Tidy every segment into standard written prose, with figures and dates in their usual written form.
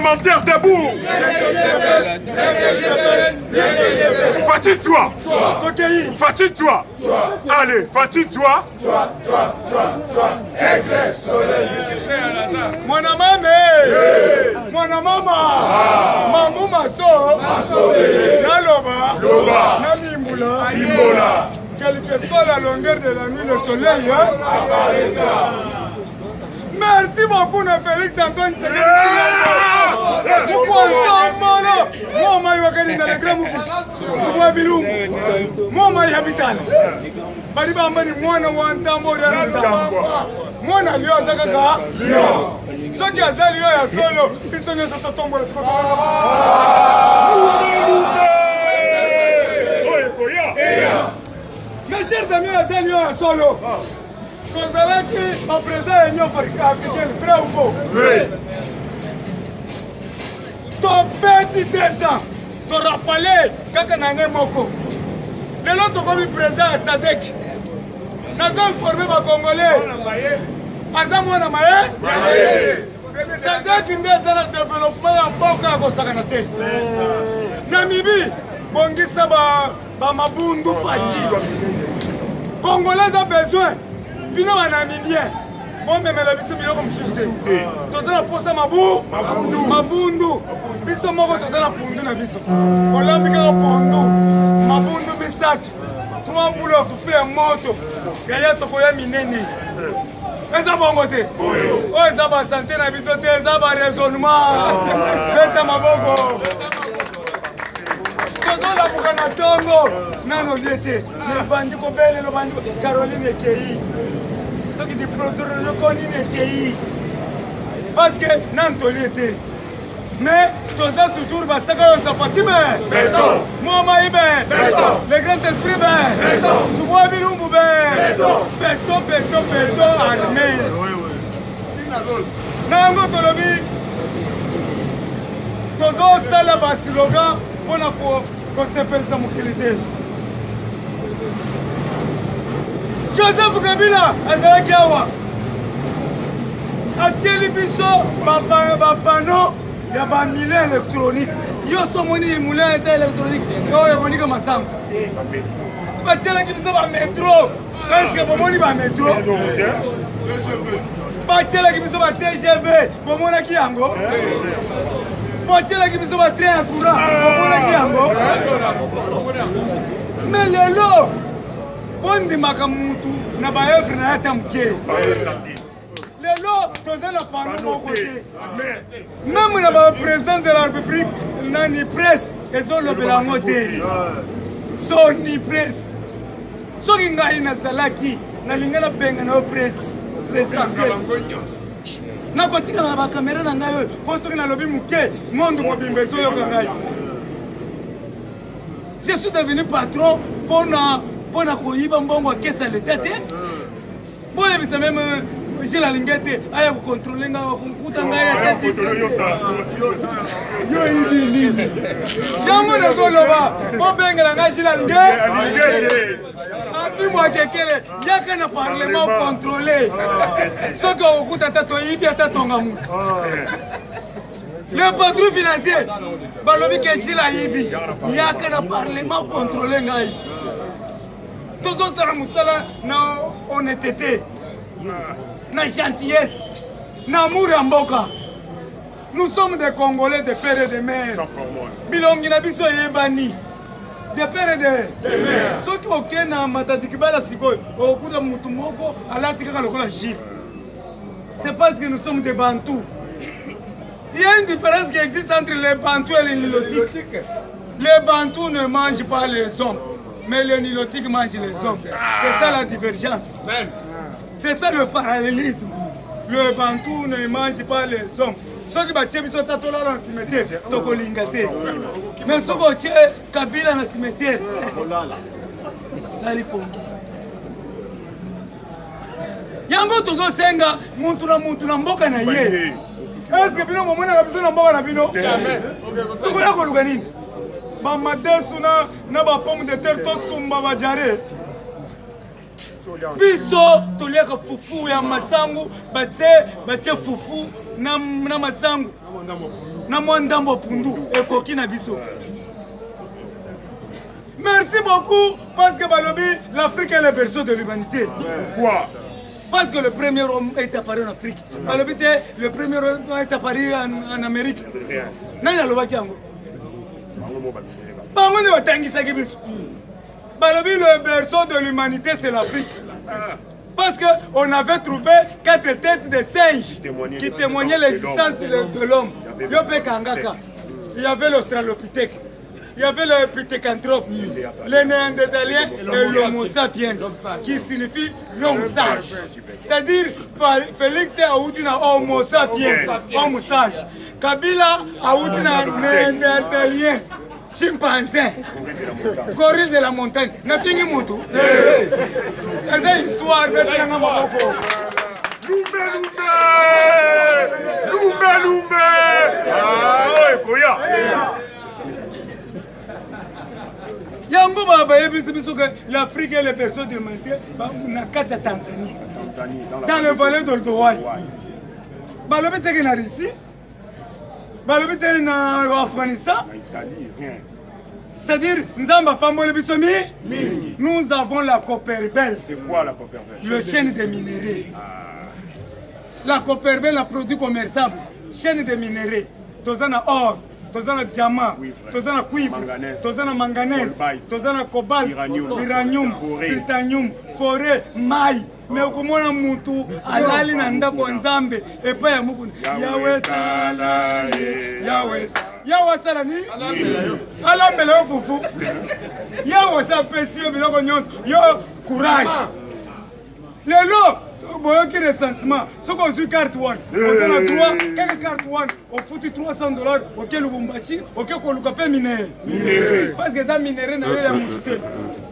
parlementaires debout. Fatigue-toi. Fatigue-toi. Allez, fatigue-toi. Aigle soleil. Mwana mame. Mwana mama. Mambu maso. Naloba. Nalimbula. Quelle que soit la longueur de la nuit, le soleil merci beaucoup, Félix Antoine. Mes chers amis, la solo. Kozalaki, ma président de l'Union africaine, vrai ou faux? Oui. Ton petit dessin, ton rafale, kaka nane moko. De l'autre comme président à Sadek. Nous avons formé ma Congolais. Aza mwana maye? Sadek ndesa na développement ya mboka kosakana te. Namibie, bongisa ba mabundu faci. Congolais a besoin. Bino Namibien. Bon, mais la biso biloko mususu te. Tozala posa mabundu. Biso moko tozala pundu na biso. Olambi kaka pundu. Mabundu bisatu. 3 boulots pour faire moto. Yaya tokoya minene. Eza bongo te. O eza ba santé na biso te, eza ba raisonnement. Beta maboko. Tozola bukana tongo. Nano liete. Le bandi ko bele le bandi Caroline Ekei. Ce qui dit produire le coni Ekei. Parce que n'antoli était. Mais toza toujours basaka sa Fatime. Béton. Moi maïbe. Béton. Le grand esprit ben. Béton. Souboua bilumbu ben. Béton. Béton armé. Oui. Nango tolobi. Tozo sala ba slogan pour qu'on s'appelle sa mobilité. Joseph Kabila azalaki awa atieli biso bapano ya bamile électronique yo somoni mule eta électronique oyo ekonika masango batielaki biso bamétro eske bomoni bamétro batielaki biso batgv bomonaki yango batielaki biso batrain ya courant bomonaki yango mais lelo Bondi makamutu na baevre na yata mke. Lelo toza na pano côté. Même na président de la République nani presse ezolobela ngote. Soni presse. Soki ngai na salaki na lingala benga na presse présidentielle. Na kotika na ba caméra na ngai po soki na lobi muke monde mobimbe zo yo ngai. Je suis devenu patron pour na koyiba mbongo kesa l'État te. Boye bisa même jila lingete aya ko contrôler nga ko kuta nga ya tete. Yo ibi nini. Jambo na soloba, o benga nga jila lingete. Api mwa kekele yaka na parlement contrôler. Soko okuta tato ibi atatonga mutu. Le patron financier balobi ke jila ibi yaka na parlement contrôler ngai. Tous na honnêteté, na gentillesse, na amour en boka. Nous sommes des Congolais de père et de mère. Bilongi na biso yebani. De père et de mère. Ceux qui ont na matadikibala sikoy, au coup de mutumoko, à l'atika lokola Gilles. C'est parce que nous sommes des Bantous. Il y a une différence qui existe entre les Bantous et les Nilotiques. Les Bantous ne mangent pas les hommes. Mais les Nilotiques mangent les hommes. C'est ça la divergence. C'est ça le parallélisme. Le Bantou ne mange pas les hommes. Ceux qui battent les tatola dans le cimetière, Tokolingate. Mais ceux qui battent Kabila dans le cimetière, Lalipongi. Yango tozo senga, muntu na mboka na ye. Est-ce que bino momona kabisa na mboka na bino? Tokoya koluka nini? Ba madesu na ba pomme de terre to sumba ba jare. Biso toliaka fufu ya masangu, batse fufu na masangu. na mwandambo pundu ekoki na biso. Merci beaucoup parce que Balobi, l'Afrique est le berceau de l'humanité. Pourquoi? Parce que le premier homme est apparu en Afrique. Balobi, le premier homme est apparu en Amérique. Nani alobaki yango? Bango ne batangisaki biso. Balobi, le berceau de l'humanité, c'est l'Afrique. Parce qu'on avait trouvé 4 têtes de singes qui témoignaient l'existence de l'homme. Il y avait Kangaka, il y avait l'Australopithèque, il y avait le Pithecanthrope, les Néandertaliens et l'Homo sapiens, qui signifie l'homme sage. C'est-à-dire, Félix a outi na Homo sapiens, homme sage. Kabila a outi na Néandertalien. Chimpanzé, gorille de la montagne, n'a fini moutou. C'est une histoire de Loumé. Ah, ouais, Koya. Yango baba biso que l'Afrique est le berceau de l'humanité na kata Tanzanie. Dans le vallée de l'Oldouaï. Balobi teke na Russie. Balobi teke na Afghanistan. C'est-à-dire, nous avons la Copperbel. C'est quoi la Copperbel? Le chaîne des minéraux. La Copperbel, la produit commerçable. Chaîne des minéraux. Tozana or, tozana diamant, tozana cuivre, tozana manganèse, tozana cobalt, uranium, titanium, forêt, maille. Mais comment on mutu alali na ndako nzambe epa ya mukuni Yahweh sala Yahweh sala ni alambela yo fufu Yahweh sa pesi yo biloko nyonso yo courage lelo boyo ki recensement soko zu carte one on a droit quelque carte one au foutu $300 OK Lubumbashi OK ko lukape minéraux parce que ça minéraux na yo ya mutu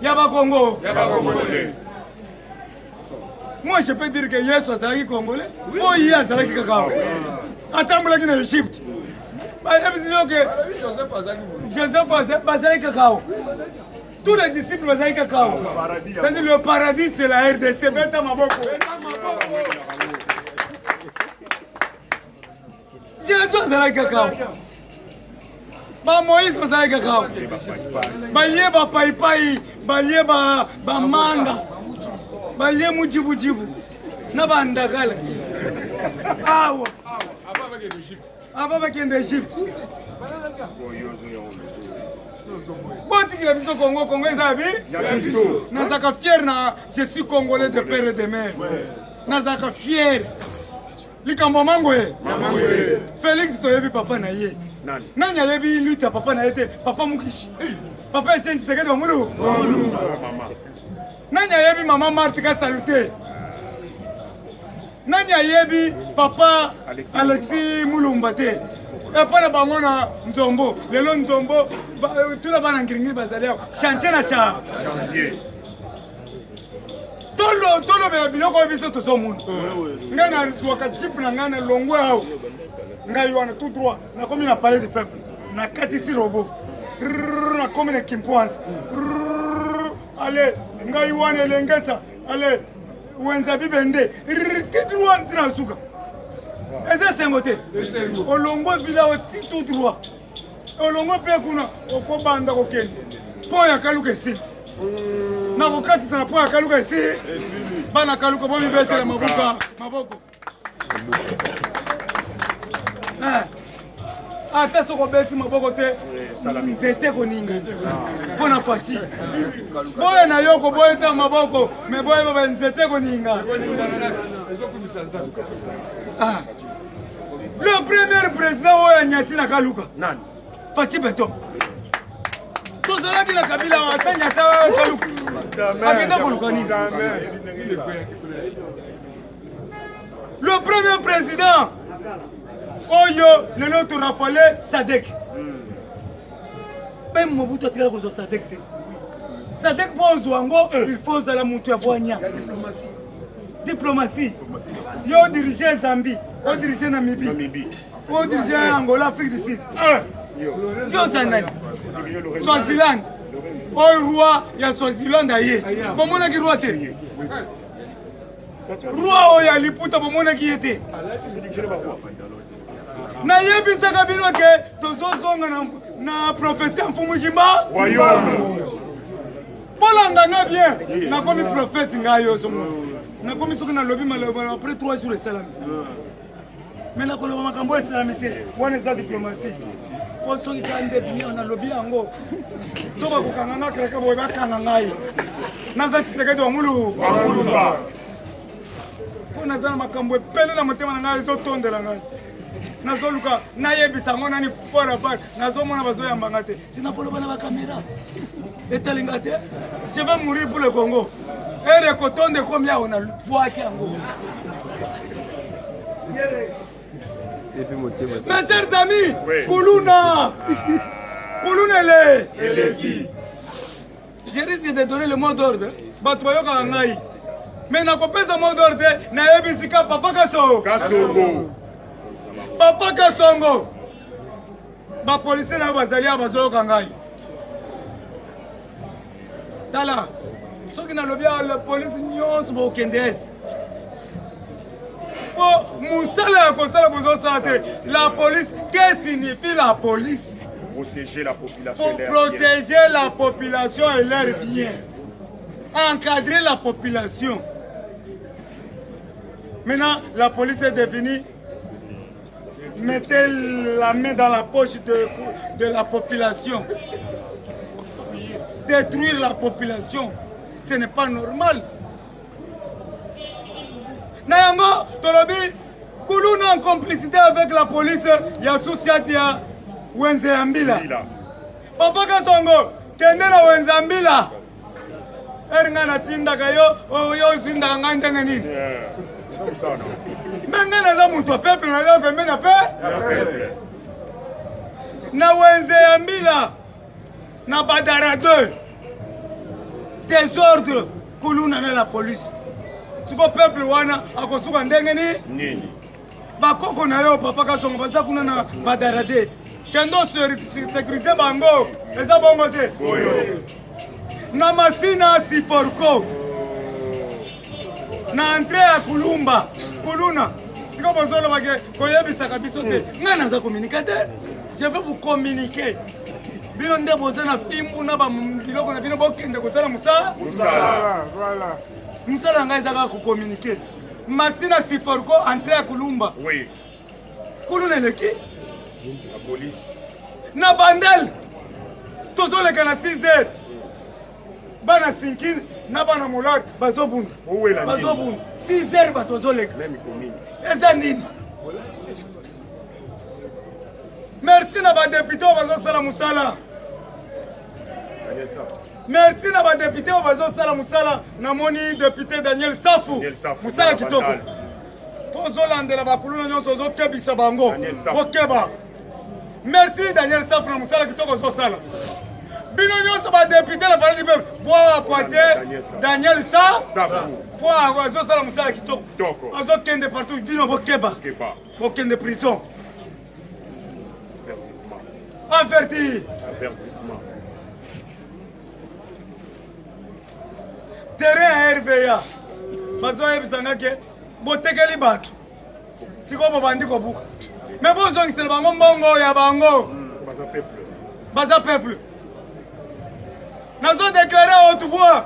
ya ba Congo moi je peux dire que Yesu azalaki congolais ou il azalaki kakao atambolaki na Égypte Joseph azalaki kakao tous les disciples bazalaki kakao c'est-à-dire le paradis c'est la RDC beta maboko Jésus azalaki kakao ba Moïse bazalaki kakao balie ba paipai balie ba manga balie mujibu na bandakala awa aba bakende Egypte botikila biso Congo ezabi nazaka fier na je suis congolais de père et de mère nazaka fier likambo mango Félix toyebi papa na ye nani ayebi lutte ya papa na ye te papa Mukishi papa Etienne Tshisekedi wa mulu nani ayebi mama Marthe ka salute nani ayebi papa Alexis Mulumba te epana bango na Nzombo lelo Nzombo tula bana ngiringi bazali yao chantier na chantier tolo be biloko biso to somuna ngana nzwaka chip na ngana longwe hao ngai wana tout droit na komi na palais du peuple na katisi robo na komi na Kimpoanza allez ngai wana elengesa allez wenza bibende tout droit na suka eza sengote olongo vila o tout droit olongo pe kuna okobanda kokende po ya kaluka esi na kokatisa na po ya kaluka esi bana kaluka bo mibetela maboko ata soko beti maboko te nzete koninga mpona fati boye na yoko boye ta maboko me boye baba nzete koninga le premier président oyo anyati na kaluka Fati Beton tozalaki na Kabila asanyata kaluka akenda koluka nini le premier président oyo lelo torafale Sadek même Mobutu atikala kozwa Sadek te Sadek po ozwa ngo il faut ozala mutu ya bwanya diplomatie yo dirige Zambie o dirige Namibie o dirige Angola Afrique du Sud yo zanani Swaziland o roi ya Swaziland aye bomonaki roi te roi oyo aliputa bomonaki ye te Na yebisaka bino ke tozozonga na professeur Mfumu Gimba. Royaume. Bolanda nga bien. Na komi prophète nga yo somo. Na komi soki na lobi maloba après 3 jours esalami. Mais na koloba makambo esalami te. Wana eza diplomatie. Po soki kande bien na lobi yango. Soka kokanga nga kreka boye bakanga ngai. Naza Tshisekedi wa mulu. Po naza na makambo epele na motema na ngai ezotondela ngai. Nazoluka nayebisa ngo nani pora pa nazomona bazoyamba te. Sina koloba na ba caméra. Etalinga te. Je vais mourir pour le Congo. Et rekotonde combien on a poids qui ango. Mes chers amis, Kuluna. Kuluna elle est qui? Je risque de donner le mot d'ordre. Batwayoka ngai. Mais na kopesa mot d'ordre na yebisika papa Kasongo. Papa Kasongo. Ba police na bazalia bazoyoka ngai. Tala. Ceux qui n'ont pas la police nyonso sont au Kende-Est. La police, qu'est-ce que signifie la police? Protéger la population. Pour protéger la population et leurs biens. Encadrer la population. Maintenant, la police est définie. Mettez la main dans la poche de la population. Détruire la population. Ce n'est pas normal. Nayango, Tolobi, Kuluna en complicité avec la police, il y a Souciatia, Wenzambila. Papa Kasongo, Kendena Wenzambila. Erngana Tinda Kayo, Oyo Zinda Ngandangani. Mengana Zamuto, peuple, na paix. Na Wenzambila, na Badara 2. Désordre, Kuluna na la police. Si le peuple wana akosuka ndenge ni bakoko na yo papa Kasongo baza kuna na badarade kendo sécuriser bango eza bongo te na masina siforko na entrée ya Kuluna siko bozolo bake koyebisaka biso te nga naza communicateur je vais vous communiquer bino nde boza na fimbu na biloko na bino bokende kosala musala Voilà. Musala ngai zaka ko communiquer. Masina siforko entrée à Kulumba. Oui. Kuluna leki? La police. Na bandel. Tozoleka na 6h. Bana sinkin na bana mulad bazobunda. Où est la nuit? Bazobunda. 6h batozoleka. Même commune. Eza nini? Merci na ba député bazosala musala. Merci na ba député bazosala musala na moni député Daniel Safu. Musala kitoko. Pozolandela ba kuluna nyonso zokebisa bango. Okeba. Merci Daniel Safu na musala kitoko zosala. Bino nyonso ba député la parole du peuple. Boa poate Daniel Safu. Boa azosala musala kitoko. Azokende partout bino bokeba. Bokende prison. Averti. Avertissement. Terrain RVA. Bazoyebisanga ke botekeli bato. Siko bobandi kobuka. Mais bozongisela bango mbongo ya bango. Baza peuple. Nazo déclarer haute voix.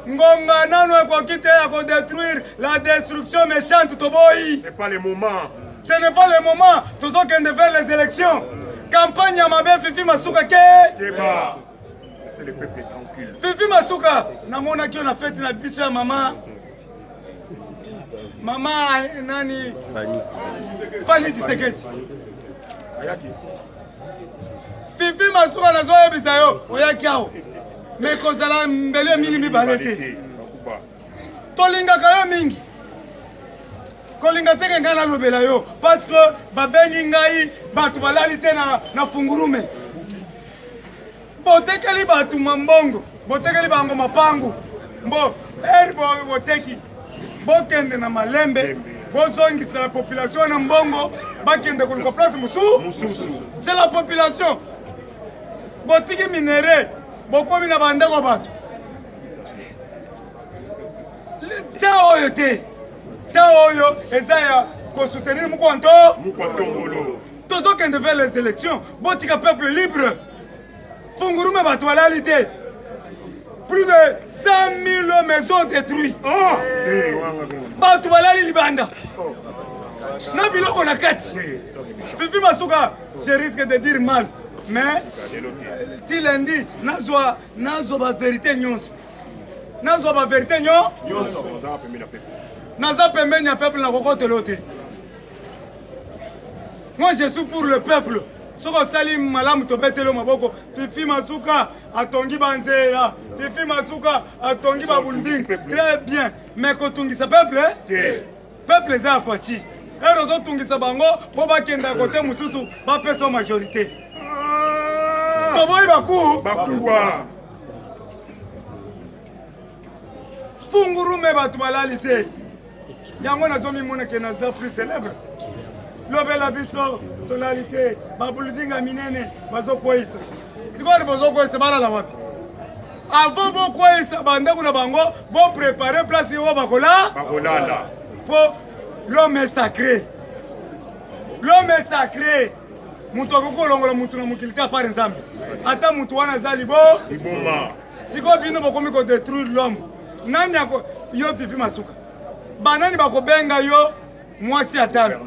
Ngonga nano ekoki te ya détruire la destruction méchante toboyi. C'est pas le moment. Ce n'est pas le moment. Tozokende faire les élections. Campagne ya mabe Fifi Masuka ke. Débat. C'est le peuple tranquille. Fifi Masuka, namona ki on a fait na biso ya mama. Mama nani? Fani Tshisekedi. Ayaki. Fifi Masuka nazo yebisa yo, oyaki awo. Mais kozala mbele mingi mibale te. Tolingaka yo mingi. Kolinga teke nga nalobela yo parce que babengi ngai bato balali te na fungurume. Botekeli bato mambongo, botekeli bango mapangu. Mbo eri boteki. Bokende na malembe, bozongisa la population na mbongo, bakende koluka place mususu. C'est la population. Botiki minere, bokomi na bandeko bato. Ta oyo te. Ta oyo eza ya pour soutenir Moukwanto. Tous qui ont fait les élections, Botika peuple libre. Fungurume Batoualalité. Plus de 100 000 maisons détruites. Batoualali Libanda. Nabilo Konakati. Fifi Masuka, je risque de dire mal. Mais, tu l'as dit, nazo ba vérité nyonso. Nazo ba vérité nyonso. Naza pembeni ya peuple na kokote lote. Moi je suis pour le peuple. Soko salim malamu tobetelo maboko. Fifi Masuka atongi banzeya. Fifi Masuka atongi ba building. Très bien. Mais kotungisa peuple, peuple za afati. Erozo tungisa bango po bakenda kote mususu ba peso majorité. Toboy bakuwa. Fungurume Batoualalité. Yango nazomi mona ke naza plus célèbre. Lobela biso tonalité babuldinga minene bazokwisa. Sikori bazokwisa balala wapi? Avant bokwisa banda kuna bango bo préparer place yo bakola. Bakolala. Po l'homme est sacré. L'homme est sacré. Mutu akokolongola mutu na mukilika par nzambe. Ata mutu wana zali bo iboma. Siko bino bokomi ko détruire l'homme. Nani ako yo Fifi Masuka. Banani bakobenga yo mwasi atano.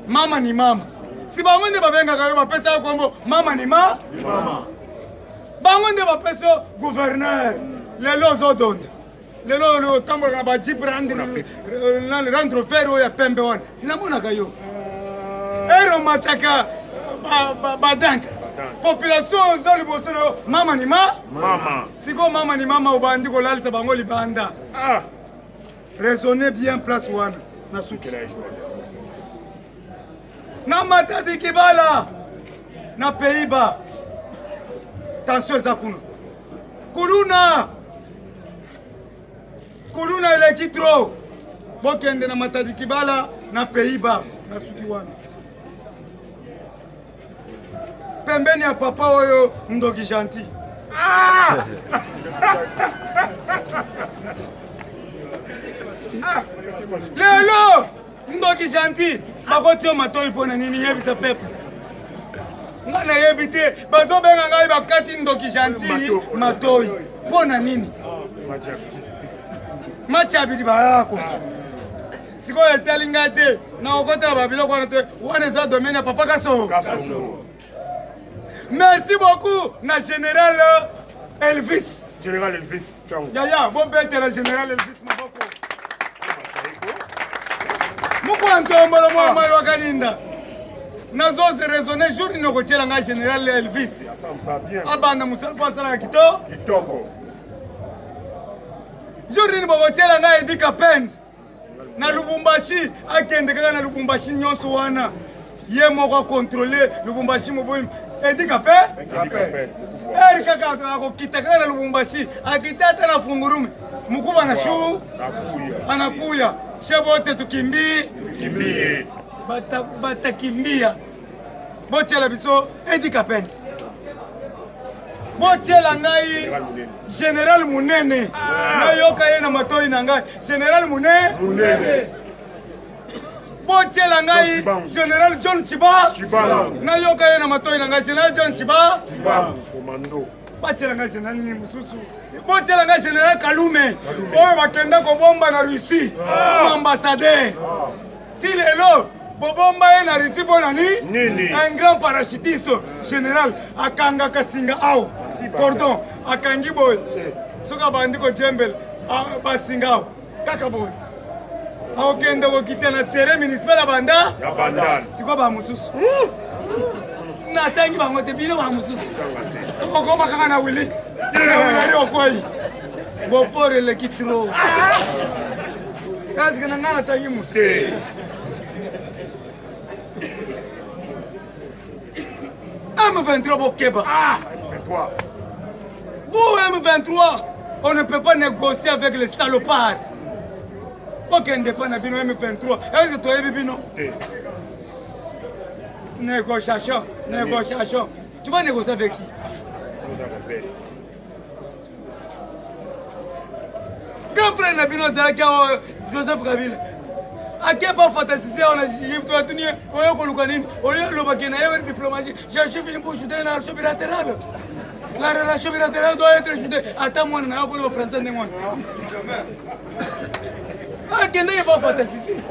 Mama ni mama. Si bango nde babenga kayo bapesa kombo mama ni mama. Bango nde bapesa gouverneur. Lelo zodonda. Lelo lo tambola ba jeep rendre fer ya pembe wana. Sinamona kayo. Ero mataka badanka. Population za liboso na mama ni mama. Siko mama ni mama ubandi ko lalisa bango libanda. Raisonnez bien place wana na suki la joie. Na Matadi Kibala na Pays-Bas. Tension za kuna. Kuluna ile kitro. Bokende na Matadi Kibala na Pays-Bas na suki wana. Pembeni ya papa oyo Ndoki Gentil. Lelo Ndoki Gentil bakoti matoi pona nini yebisa peuple. Ngana yebite bazo benga ngai bakati Ndoki Gentil matoi pona nini? Machabi bayako. Siko etelinga te na okota babilo kwa te wana za domaine ya papa Kaso. Merci beaucoup na général Elvis. Général Elvis. Yaya, bon bête la général Elvis maboko. Mukwanto mbolo mwa wakaninda. Nazo raisonner jour ni kotiela nga général Elvis. Ça bien. Abanda musapa sala kitoko. Jour ni bokotiela nga Edi Kapend. Na Lubumbashi akende kaka na Lubumbashi nyonso wana. Ye moko contrôler Lubumbashi moboyi. Edi Kapend. Eri kaka ako kitaka na Lubumbashi akitata na Fungurume. Mukuba na shu anakuya. Shebote tukimbie. Batakimbia. Bochela biso Edi Kapend. Bochela ngai General Munene. Na yoka ye na matoi na ngai General Munene. Bochela ngai General John Chiba. Na yoka ye na matoi na ngai General John Chiba. Commando. Bochela ngai General ni mususu. Bochela ngai General Kalume. Oyo bakenda ko bomba na Russie. Ambassadeur. Tilelo bobomba ye na Russie pona nini? Un grand parachutiste général akanga kasinga au. Cordon akangi boy. Soka bandiko jembel basinga kaka boy. Aokende ko kitana terrain municipal banda. Siko ba mususu. Na tangi bango te bino ba mususu. Toko koma kaka na Willy. Willy okoi. Bo pore le kitro. Kazi kana ngana tangi mute. M23 Bokeba. M23. Vous, M23, on ne peut pas négocier avec les salopards. Aucun dépend de M23. Est-ce que tu as vu Bino? Négociation. Tu vas négocier avec qui? Grand frère Nabino Zaka, Joseph Kabila. ake pas fantasise on a jibto atuni oyo koluka nini oyo lobaki na yewe diplomatie j'ai fini pour chuter la relation bilatérale. La relation bilatérale doit être chutée. Attends moi na ko le français ne moi. Ah que n'est pas fantasise.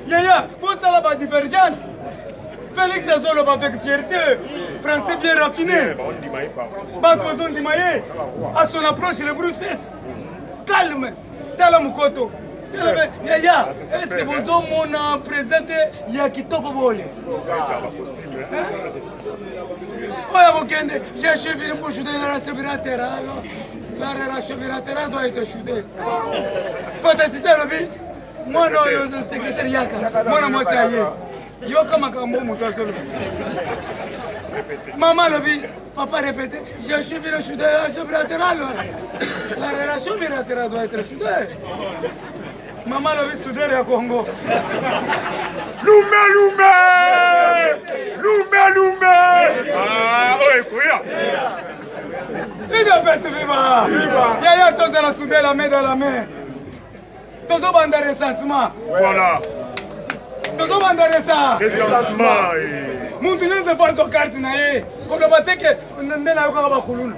Yaya, pour ça la divergence. Félix Azolo avec fierté, français bien raffiné. Pas besoin d'Imaye. À son approche, le Bruxelles. Calme. Tala Mukoto. Yaya, est-ce que vous avez présenté Yakitoko Boy? J'ai suivi pour chuter la relation bilatérale. La relation bilatérale doit être chutée. Fantastique, le moi, non, le secrétaire Yaka. Moi, ça y est. Yo kama kambo mutasolo. Maman lobi, papa répétait, j'ai suivi le chute de la relation bilatérale. La relation bilatérale doit être soudée. Maman lobi soudée à Congo. Lumbe. Ah, ouais, quoi? Il a fait vivre. Yaya, tous à la soudée, la main dans la main. Tous au banc de recensement. Voilà. Tozo bandare sa. Muntu nyenze fa so carte na ye. Ko ba teke ndena ko ba khuluna.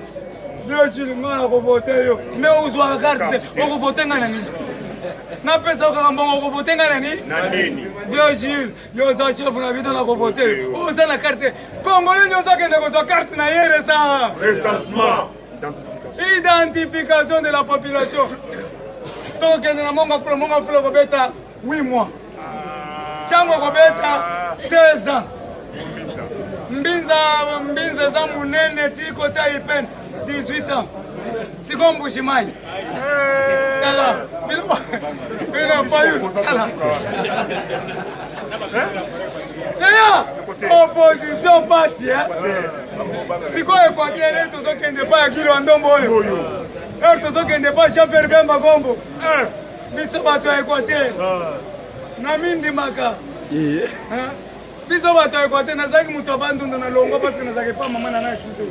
Yo jili ngana ko vote yo. Me uzwa carte ko vote ngana nini? Na pesa ko mbongo ko vote ngana nini? Na nini? Yo jili yo za chef na vita na ko vote. O za na carte. Congolais nyo za kende ko so carte na ye resa. Recensement. Identification de la population. Donc na monga pro ko beta 8 mois. Chango kobeta 16 ans. Mbinza za munene tiko taipen 18 ans. Sikombushi mai. Tala. Bila payu. Tala. Yaya, opposition passe hein. Siko Equateur tozo kende pa Gilo Ndombo oyo. Tozo kende pa Jean-Pierre Bemba Gombo. Biso bato Equateur. Na mindi maka. Biso bato Equateur nazaki muto abandundo na longo parce que nazaki pa mama na shuzo.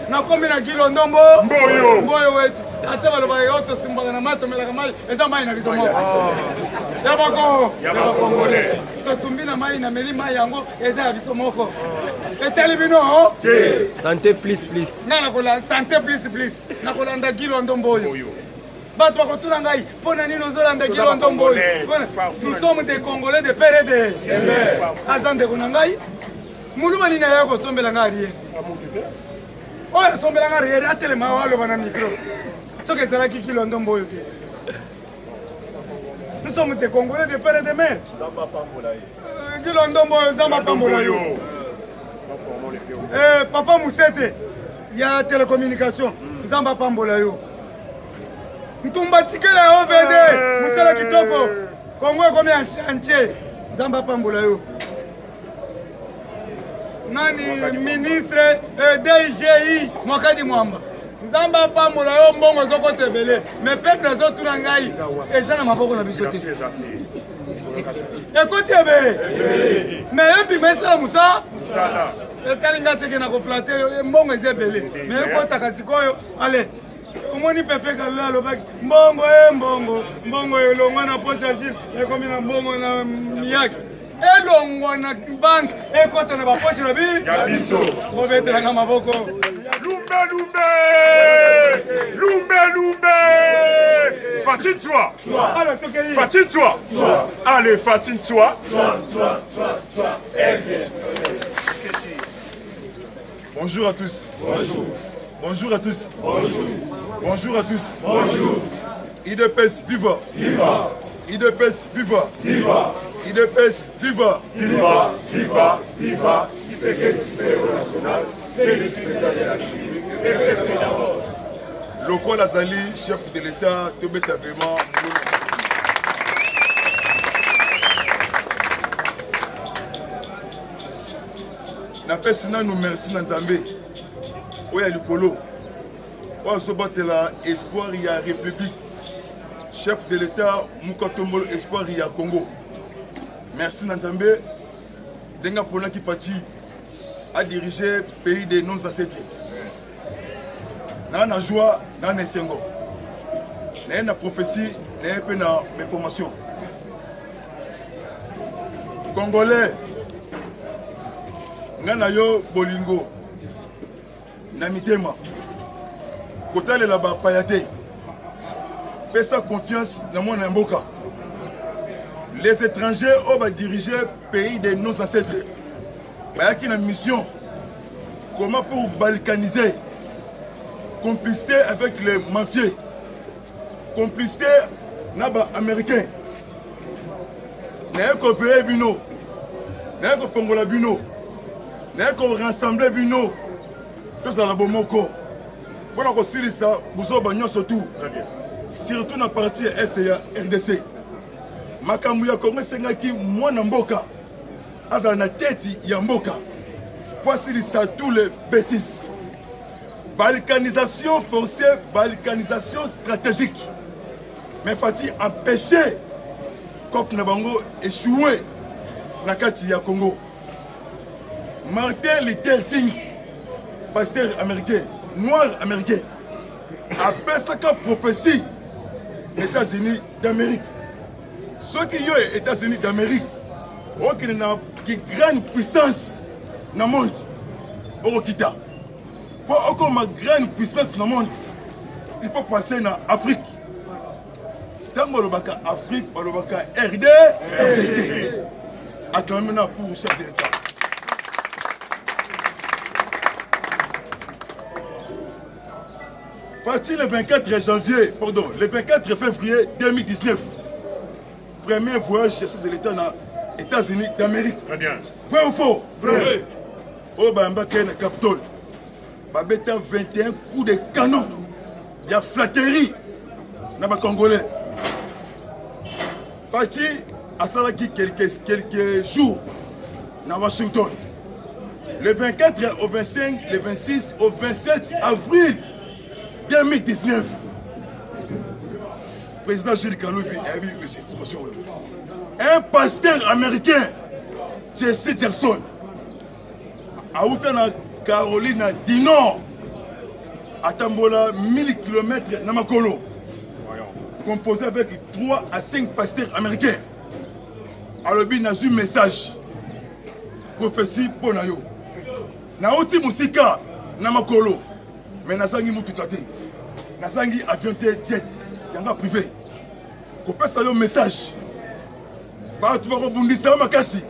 Na komi na Gilo Ndombo. Mboyo wetu. Ata baloba yoto simbaga na mato melaka mai eza mai na biso moko. Yabako Congolais. To sumbina mai na meli mai yango eza biso moko. Etali bino. Santé please. Na kola santé please. Na kolanda Gilo Ndombo oyo. Bato bakotuna ngai pona nini ozolanda Gilo Ndombo oyo. Nous sommes des Congolais de père et de azande kona ngai. Muluma nini yako sombela ngari. Oya sombela ngari atelema walo bana micro. Ce que c'est là qui Gilo Ndombo oyo. Nous sommes des Congolais de père et de mère. Gilo Ndombo Zamba Pambola yo. Papa Moussete, il y a télécommunication. Zamba Pambola yo. Ntumba Chikela OVD, Moussela Kitoko. Congo comme un chantier. Zamba Pambola yo. Nani ministre DGI Mwakadi Mwamba. Nzamba Pambola yo mbongo zoko tebele. Mais peuple zo tunangai ezana maboko na bisote. Écoutez mais epi mesala musa musala. Etalinga teke na ko planter mbongo ezebele. Mais ekota kasikoyo allez. Omoni pepe kala lobaki mbongo elongwa na poste agile ekomi na mbongo na miyaki. Elongwa na bank ekota na ba poche na bi ya biso. Obetela na maboko. Lumbe. Fatine-toi. Allez, fatine-toi. Bonjour à tous. Bonjour à tous. IDPS viva. IDPS viva. IDPS viva. Lokola Azali, chef de l'État, Tobeta vraiment. Napesi nanu merci na Nzambe. Oya likolo. Oya sobatela espoir ya République. Chef de l'État, Mukatombolo espoir ya Congo. Merci na Nzambe. Denga pona ki fati a dirigé pays des non-ancêtres. Na joie, na sengo. Na prophétie, na pe na formation. Congolais, ngana yo bolingo, na mitema, kotale la ba payate, fais sa confiance dans mon mboka. Les étrangers ont dirigé le pays de nos ancêtres. Il y a une mission, comment pour balkaniser, complicité avec les mafieux, complicité avec les Américains. Nous avons fait bino, nous avons fait Congola bino, nous avons rassemblé bino, tout ça la bomoko. Voilà que c'est ça, vous avez surtout, surtout dans la partie est de la RDC. Makambu ya Congo sengaki mwana mboka, aza na tête ya mboka. Voici ça tous les bêtises. Balkanisation forcée, balkanisation stratégique. Mais faut-il empêcher Kop Nabango échouer na kati ya Congo. Martin Luther King, pasteur américain, noir américain, appelle ça comme prophétie des États-Unis d'Amérique. Ceux qui sont aux États-Unis d'Amérique, qui ont une grande puissance dans le monde, pour encore une grande puissance dans le monde, il faut passer dans l'Afrique. Tant que l'Afrique, Afrique, RD, RDC. Attends maintenant pour le chef de l'État. Fatih le 24 janvier, pardon, le 24 février 2019. Premier voyage chef de l'État dans les États-Unis d'Amérique. Très bien. Vrai ou faux? Vrai. Au Bambaka na Capitole. Babeta 21 coups de canon. Il y a flatterie dans les Congolais. Fatih a salaki quelques jours dans Washington. Le 24 au 25, le 26 au 27 avril 2019. Président Gilles Kaloubi a vu M. François. Un pasteur américain, Jesse Jackson, a outé dans Caroline du Nord, à Tambola, 1000 km dans Makolo, composé avec 3 à 5 pasteurs américains. Alors, il a eu un message, prophétie pour nous. Na outi musika na Makolo, mais na sangi mutukate, na sangi avion jet. Yanga privé. Kopé ça un message. Ba tu vas rebondir makasi.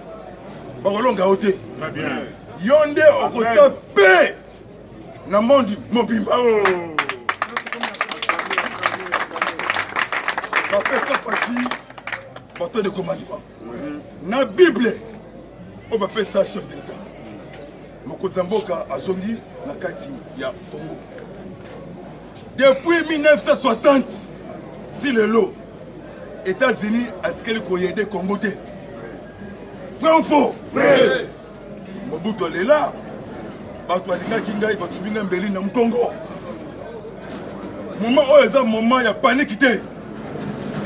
Ba kolonga ote. Très bien. Yonde okota pe na monde mobimba. Ba pesa parti bateau de commandement. Na Bible on va pesa chef d'État. Mokozamboka azongi na kati ya Congo. Depuis 1960 dit le lot, États-Unis a dit qu'il y a des Congo. Vrai ou faux? Vrai. Mobutu est là. Batoualika Kinga, il va subir un Berlin dans le Congo. Moment où il y a un moment, il y a panique. Il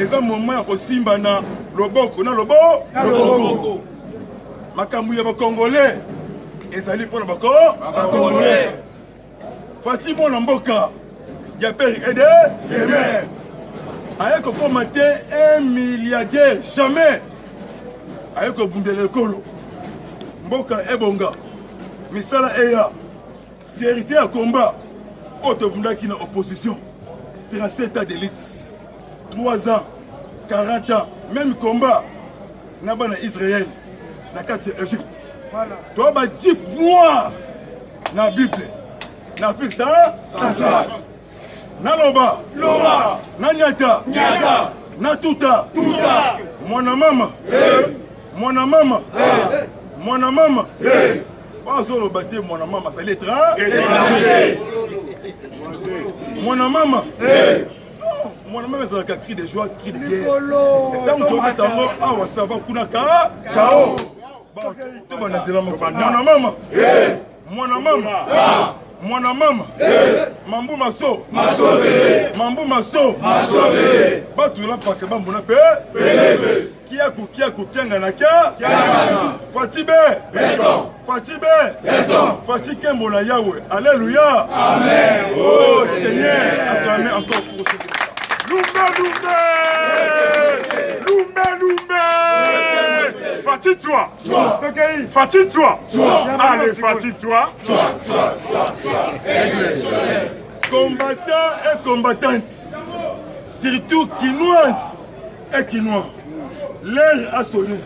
y a un moment où il y a un loboko. Na loboko. Makambu ya Congolais. Ezali pour le Congolais. Fatima Namboka. Il y a père aidé. Amen. Avec commenté 1 milliardaire, jamais. Avec Bundele Kolo, Mboka Ebonga, Misala Eya, fierté à combat, Otobunda qui est en opposition, 37 ans d'élite, 3 ans, 40 ans, même combat, Nabana Israël, na carte Égypte. Toi, bah, dif noir, na Bible, na Afrique centrale. Naloba, Loba, Nanyata, Nyata, Natuta, Tuta, Mwana mama, Mwana mama, Mwana mama, pas solo bâti Mwana mama, c'est l'étranger. Mwana mama, Mwana mama, c'est un cri de joie, cri de guerre. Tant que tu vas t'en avoir, ça va kunaka, Kao. Mwana mama, Mwana mama. Mwana mama, mambu maso, mambu maso, batu la pake bambu na pe, kiaku kianga na kia, Fatibe, Fatibe, Fati Kembo na Yahweh, alléluia, amen, oh Seigneur, acclamez encore pour ce Lumbe, Lumbe, Lumbe, Lumbe, Fatine-toi. Tokei. Fatine-toi. Allez, fatine-toi. Combattants et combattantes, surtout Kinoises et Kinois, l'heure a sonné.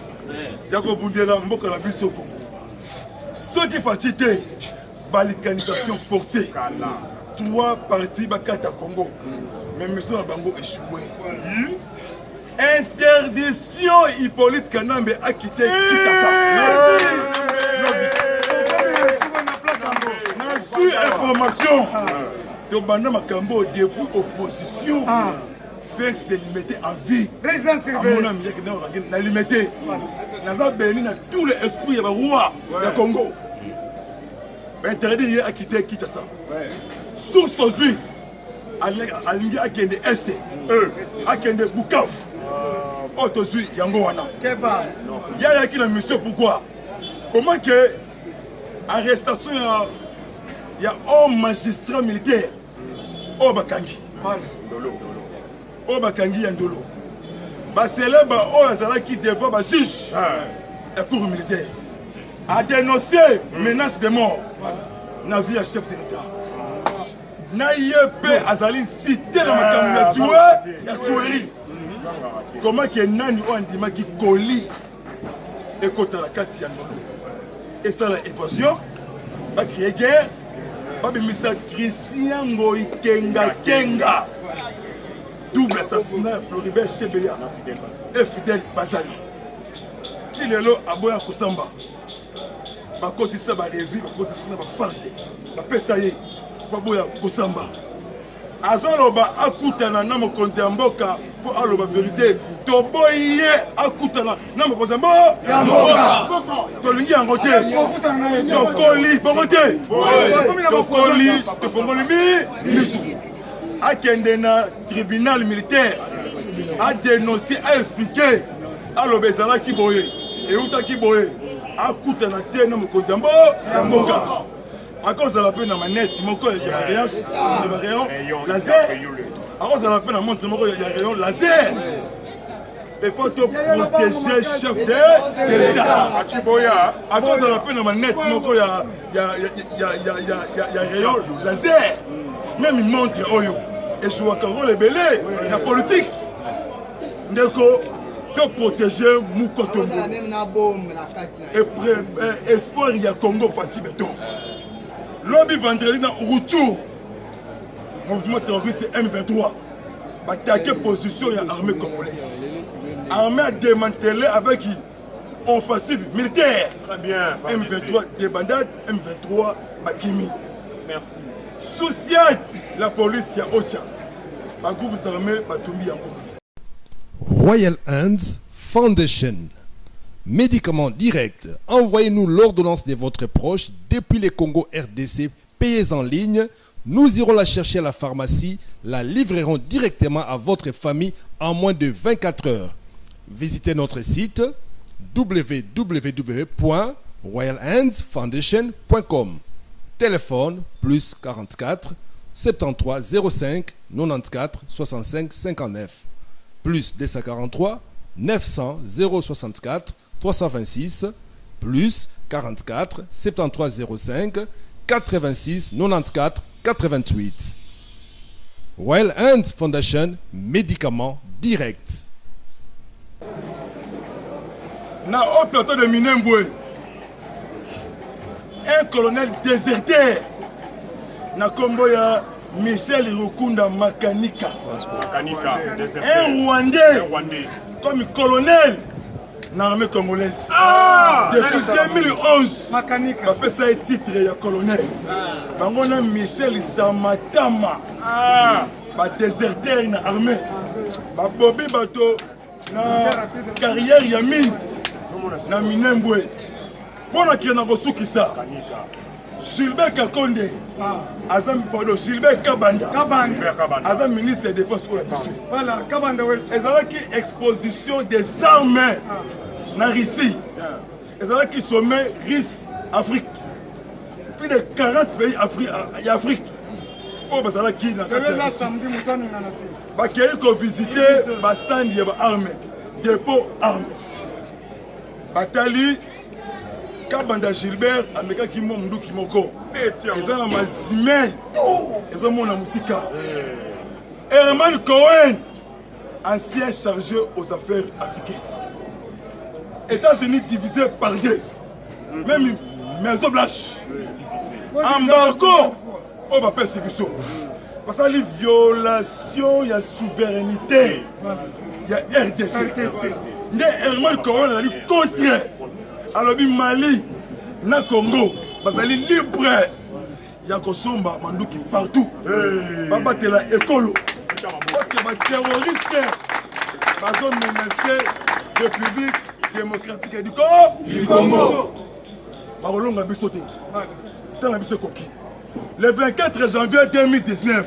Yako Bundela Mboka la Bissoko. Ceux qui fatiguent, balkanisation forcée. 3 partis Bakata Congo. Mais mission à Bango échoué. Interdiction Hippolyte Kanambe a quitté information. Tobanda Makambo depuis opposition. Fixe de limiter en vie. Président Sylvain. Mon ami, na limité. Naza béni na tout l'esprit du roi du Congo. Interdit à quitter Kinshasa. Source aujourd'hui. Alingi akende Est. Akende Bukavu. Aujourd'hui, yango wana. Keba. Yaya qui na mission pourquoi? Comment que arrestation il y a un magistrat militaire au Bakangi. Au Bakangi Yandolo. Basele ba o azala qui devant ba juge. La cour militaire a dénoncé menace de mort. Na vie à chef de l'État. Na yep azali cité dans ma candidature ya tuerie. Comment que nani o andima qui coli et contre la carte Yandolo. Et ça la évasion va créer guerre. Babimisa Christian Ngoi Kenga. Double assassinat Floribert Chebeya et Fidel Bazali. Qui est là à Boya Kosamba. Par contre, ça va revu, par contre, ça va farder. La paix, ça y est, Boya Kosamba. Azoloba akutana na mokonzi ya mboka pour aloba vérité. Toboye akutana na mokonzi ya mboka. Tolingi yango te. Tokoli bongote. Tokoli tofongoli mi. Akende na tribunal militaire. A dénoncé, a expliqué. Aloba ezala ki boye. Euta ki boye. Akutana te na mokonzi ya mboka. À cause de la peine dans ma net, mon corps, il y a rien, laser. À cause de la peine dans mon corps, il y a rien, laser. Il faut te protéger, chef de l'État. À cause de la peine dans ma net, mon corps, il y a rien, laser. Même il montre, oh yo. Et je vois qu'un rôle belé, la politique. Ndeko, te protéger Mukotombo. Et espoir, il y a Congo, Fatih Beton. Lobby vendredi dans retour, mouvement terroriste M23 attaqué position et armée congolaise. Armée a démantelé avec offensive militaire. Très bien. M23 débandade, M23 Bakimi. Merci. Sociat, la police y a Ocha. Les groupes armés Batumbi en Royal Hands Foundation. Médicaments directs. Envoyez-nous l'ordonnance de votre proche depuis les Congo RDC. Payez en ligne. Nous irons la chercher à la pharmacie. La livrerons directement à votre famille en moins de 24 heures. Visitez notre site www.royalhandsfoundation.com. Téléphone plus 44 73 05 94 65 59 plus 243 900 064 326 plus 44 73 05 86 94 88. Royal Hands Foundation, médicaments directs. Na au plateau de Minembwe, un colonel déserteur na kombo ya Michel Rukunda Makanika. Un Rwandais comme colonel dans l'armée congolaise. Depuis 2011, Makanika. après ça est titre ya colonel. On a Michel Samatama, déserteur dans l'armée. Bobi Bato, na carrière ya mine, na Minembwe. Pour la qui est dans Gilbert Kakonde, Gilbert Kabanda, Azam ministre de la Défense. Voilà, Kabanda, oui. Ils ont qui exposition des armes en Russie. Ils ont qui sommet Russe Afrique. Plus de 40 pays Afrique. Oh, bah ça là qui n'a pas de samedi, Moutani Nanate. bah qui a visité Bastan, il y a armes, dépôt armes. Batali, Kabanda Gilbert, Ameka Kimo Mdou Kimoko. Ils ont la mazime, ils ont mon musika. Herman Cohen, ancien chargé aux affaires africaines. États-Unis divisé par deux. Même Maison Blanche. Embargo, on va faire Sibiso. Parce que les violations, il y a souveraineté. Il y a RDC. Il y a Herman Cohen, il a dit contraire. Alors, Mali, na Congo, parce que libre. Il y a Kosomba, Mandouki partout. Baba Tela écolo. Parce que les terroristes, ils ont menacé la République démocratique du Congo. Barolong a bissoté. Le 24 janvier 2019,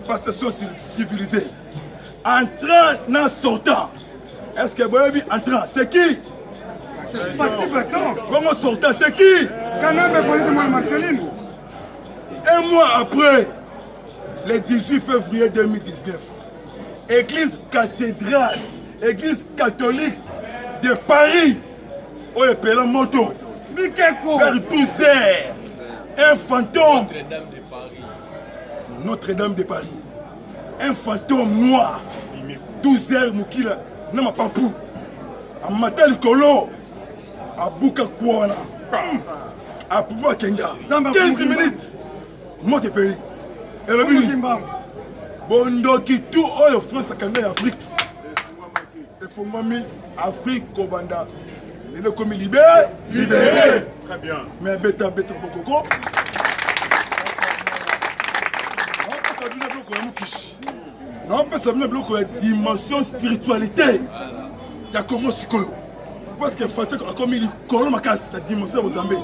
passation civilisée. Entrant dans sortant. Est-ce que vous avez entrant? C'est qui? Comment sortant? C'est qui? Un mois après, le 18 février 2019, Église cathédrale, Église catholique de Paris, où est Pélan Moto, vers 12 heures, un fantôme, Notre-Dame de Paris, un fantôme noir, 12 heures, Moukila, n'a pas pu, à Matal Kolo, à Buka Kouana, à Pouba Kenga, 15 minutes, monte pays. Et le but, Bondo qui tout en France à Afrique. Il faut que Afrique, Kobanda, il est comme libéré. Très bien. Mais bêta, Bokoko. Non, on peut s'amener bloquer la dimension spiritualité. Il y a comment psycholo. Parce que Fatia a commis le colon ma casse, la dimension de Zambé.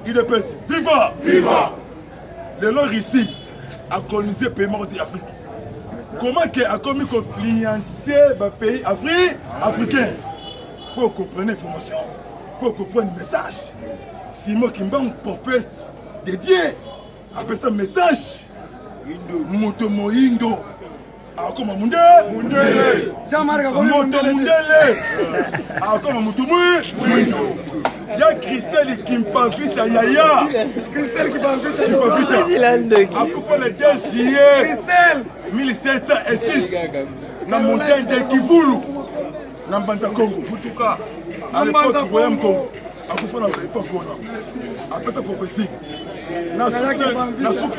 Il est presse. Viva! Viva! Le long ici a colonisé le pays d'Afrique. Comment il a commis influencer le pays africain? Il faut comprendre l'information, il faut comprendre le message. Simon Kimba, un prophète dédié, appelle ça message. Moto Moindo. Comme Mundele. Moto Mundele. Comme Moto Moindo. Il y a Christelle qui me parle vite à Yaya. Christelle qui parle vite à Yaya. Le 2 juillet Christelle 1706. Dans la montagne de Kivulu. Dans le Banza Congo. À l'époque, vous voyez Congo. À l'époque, après sa prophétie. Dans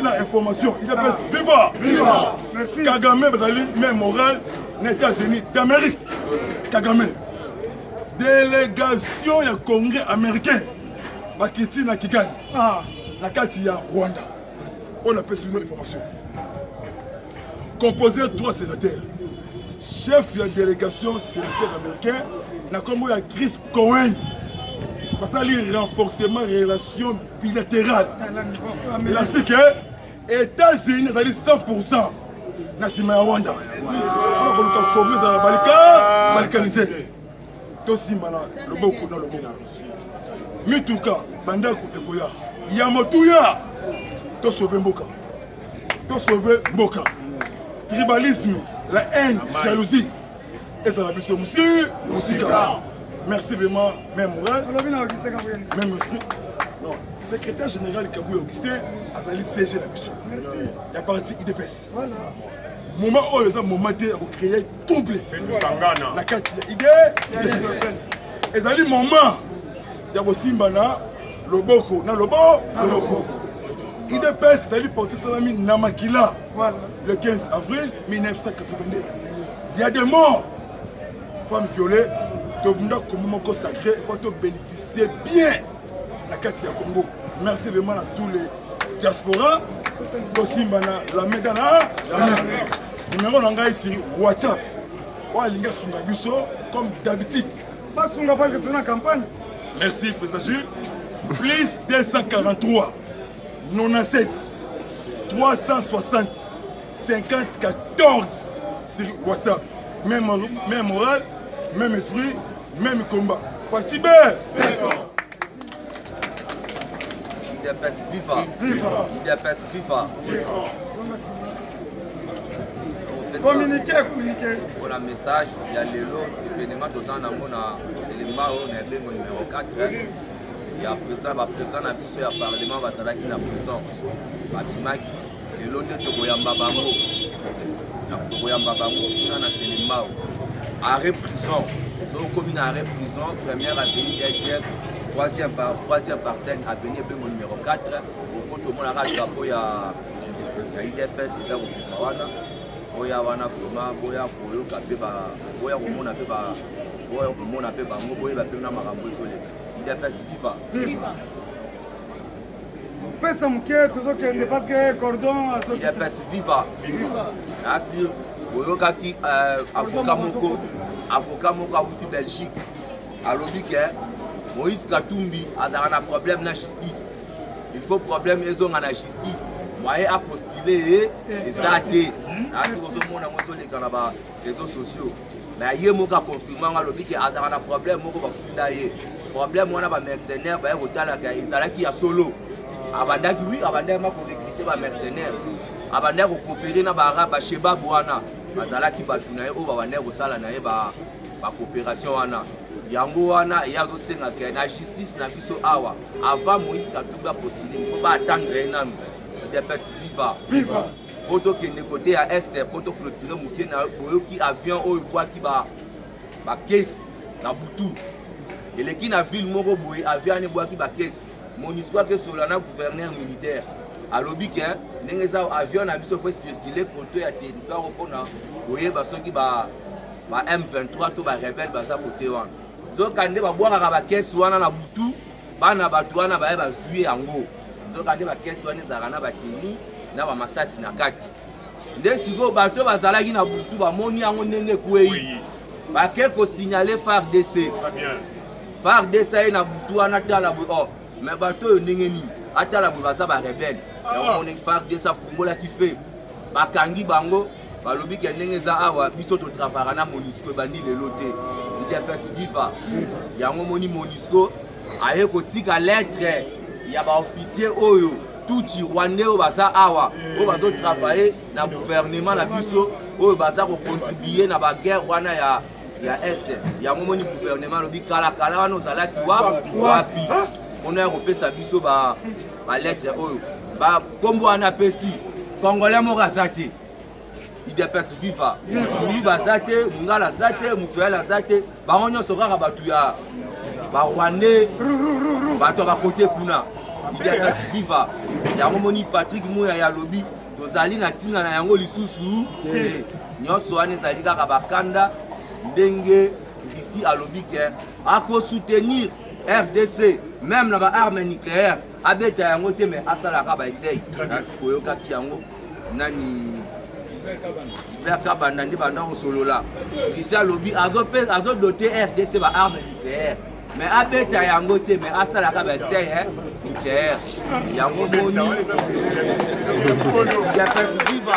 la information, il appelle Viva! Viva! Kagame, vous allez même moral, les États-Unis d'Amérique. Kagame. Délégation du Congrès américain. Bakiti na Kigali. La carte ya Rwanda. On appelle cette information. Composé de 3 sénateurs. Chef de la délégation sénateur américain, na comme Chris Cohen. Parce que le renforcement des relations bilatérales. Il a dit que les États-Unis ont dit 100% dans le Rwanda. On a balkanisé. Tout le monde dans le monde. Mituka, Bandako Ekoya, Yamotuya, tout sauver Mboka. Tout sauver Mboka. Tribalisme, la haine, jalousie. Et ça l'a pu Moussika. Merci vraiment, même moral, même esprit. Non, secrétaire général Kabou Augustin a sali CG la mission. Merci. Il y a parti IDPS. Voilà. Moment où les gens m'ont créé double. La carte idée. Et ça dit moment. Il y a aussi Mbana, Loboko, na Lobo, Loboko. IDPS, ça dit porter Salami Namakila. Voilà. Le 15 avril 1982. Il y a des morts. Femmes violées. Comme consacré, il faut bénéficier bien de la carte du Congo. Merci vraiment à tous les diasporas. Aussi, la médana. Numéro d'engagement ici, WhatsApp. Comme d'habitude. Campagne. Merci, président Jules. Plus 243 97 360 50 14 sur WhatsApp. Même moral, même esprit. Même combat. Fatibé! IDPS Viva! Viva! IDPS Viva! Communiquer. Pour le message, il y a l'événement de Zanango, c'est le Mao, on est numéro 4. Il y a le président de la Parlement, Bazala qui est en prison. Batimaki, et l'autre de Togoyamba Bango. Togoyamba Bango, c'est le Mao. Arrêt prison. Si on commune arrêt prison, première avenue, deuxième, troisième parcelle, avenue numéro 4. Au côté de mon arrêt, il y a IDPS, c'est ça, Boya wana vraiment boya koyo kape ba boya komona pe ba boya komona pe ba ngo boya ba pe na makambo ezole ida pesi viva pesa muke tozo kende parce que cordon ida pesi viva asi boyo kaki avocat moko awuti Belgique alobi ke Moïse Katumbi azara na problème na justice il faut problème ezonga na justice moyen à postuler et ça té asi kozomona mozoleka na ba réseaux sociaux na ye moko confirmer alobi ke azara na problème moko bafunda ye problème wana ba mercenaire ba kotala ka ezalaki ya solo abandaki oui abandaki ma ko recruter ba mercenaire abandaki ko coopérer na ba arabe ba sheba bwana bazalaki batu na ye o ba bandaki kosala na ye ba coopération wana yango wana yazo senga ke na justice na biso awa avant Moïse Katumbi postuler il faut pas attendre nanu des personnes viva poto kende côté à est poto clôturer muke na boyoki avion oyo bwaki ba caisse na butu eleki na ville moko boye avion ne bwaki ba caisse moniswa ke solana gouverneur militaire alobi ke ndenge za avion na biso faut circuler côté ya territoire opona boye ba soki ba M23 to ba rebelle ba sa côté wana zo kande ba bwaka ba caisse wana na butu bana batu wana ba ba zuye yango zokande ba kesi wana ezalaka na bateni na bamasasi na kati nde sikoyo bato bazalaki na butu bamoni yango ndenge ekwei bake kosignale FARDC ye na butu wana tala boye me bato oyo ndenge nini atala boye baza barebele yango FARDC afungolaki fe bakangi bango balobi ke ndenge eza awa biso totravaka na MONUSCO ebandi lelo te idepesi viva yango moni MONUSCO aye kotika lettre ya ba officier oyo tuti rwandais oyo baza awa oyo bazo travailler na gouvernement na biso oyo baza ko contribuer na ba guerre wana ya est yango moni gouvernement lobi kala wana ozalaki wapi on a kopesa biso ba lettre oyo ba kombo wana pesi congolais moko azate idepesi viva mulu bazate mungala azate musoyala azate bango nyonso kaka batu ya ba rwandais bato bakote kuna idepesi viva yango moni Patrick Moya ya lobi tozali na ntina na yango lisusu nyonso wana ezali kaka bakanda ndenge Russie alobi ke ako soutenir RDC même na ba arme nucléaire abeta yango te me asalaka ba essaye nasi koyokaki yango nani Kabanda ndi banda osolola Russie alobi azo doter RDC ba arme nucléaire mais abeta yango te mais asalaka ba essaye nucléaire yango moni ya viva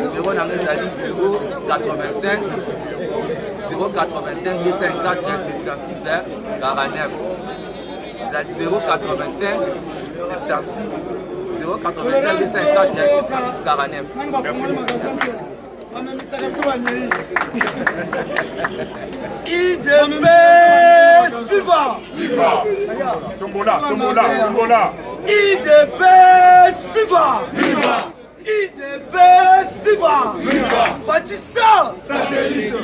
numéro na ngezali 085 254 56 49 085 76 085 254 56 49. IDPS viva! Viva! Tombola! IDPS viva! Viva! IDPS viva! Viva! Fatissa! Satellite!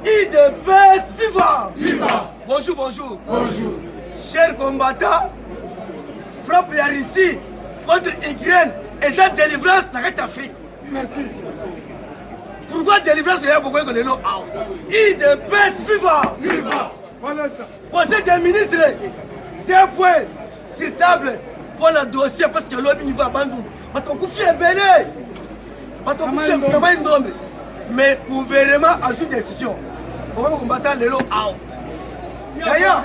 IDPS viva! Viva! Bonjour! Chers combattants, frappe la Russie contre l'Ukraine et la délivrance dans l'Afrique. Merci. Pourquoi délivrance est beaucoup de l'eau? IDPS viva! Viva! Voilà ça. Conseil des ministres, 2 points sur table pour le dossier parce que l'autre niveau abandonne. Mais le gouvernement a une décision. On va combattre les lots. D'ailleurs,